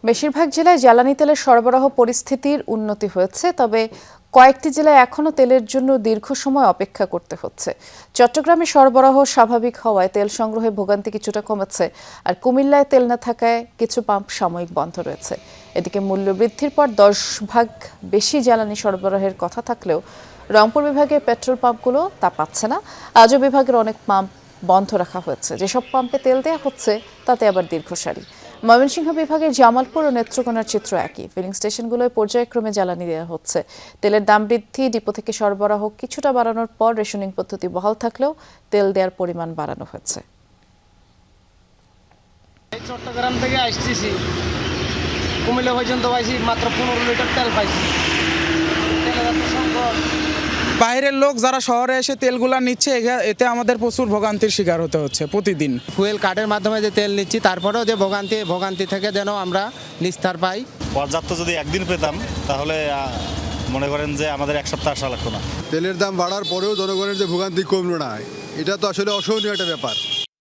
বেশিরভাগ জেলায় জ্বালানি তেলের সরবরাহ পরিস্থিতির উন্নতি হয়েছে, তবে কয়েকটি জেলায় এখনও তেলের জন্য দীর্ঘ সময় অপেক্ষা করতে হচ্ছে। চট্টগ্রামে সরবরাহ স্বাভাবিক হওয়ায় তেল সংগ্রহে ভোগান্তি কিছুটা কমেছে, আর কুমিল্লায় তেল না থাকায় কিছু পাম্প সাময়িক বন্ধ রয়েছে। এদিকে মূল্য বৃদ্ধির পর 10 ভাগ বেশি জ্বালানি সরবরাহের কথা থাকলেও রংপুর বিভাগের পেট্রোল পাম্পগুলো তা পাচ্ছে না। আজও বিভাগের অনেক পাম্প বন্ধ রাখা হয়েছে। যেসব পাম্পে তেল দেওয়া হচ্ছে তাতে আবার দীর্ঘ সারি। ময়মনসিংহ বিভাগের জামালপুর ও নেত্রকোনার চিত্র একই। ফিলিং স্টেশনগুলোয় পর্যায়ক্রমে জ্বালানি দেওয়া হচ্ছে। তেলের দাম বৃদ্ধি, ডিপো থেকে সরবরাহ কিছুটা বাড়ানোর পর রেশনিং পদ্ধতি বহাল থাকলেও তেল দেওয়ার পরিমাণ বাড়ানো হয়েছে। চট্টগ্রাম থেকে আসতেছি, কুমিল্লা পর্যন্ত পাইছি মাত্র 15 লিটার তেল পাইছি। তেলের এত সংকট। বাইরের লোক যারা শহরে এসে তেলগুলা নিচ্ছে, এতে আমাদের প্রচুর ভোগান্তির শিকার হতে হচ্ছে প্রতিদিন। ফুয়েল কার্ডের মাধ্যমে যে তেল নিচ্ছি, তারপরেও যে ভোগান্তি থেকে যেন আমরা নিস্তার পাই। পর্যাপ্ত যদি একদিন পেতাম তাহলে মনে করেন যে আমাদের এক সপ্তাহ আসা লাগতো না। তেলের দাম বাড়ার পরেও জনগণের যে ভোগান্তি কমলো না, এটা তো আসলে অসহনীয় একটা ব্যাপার।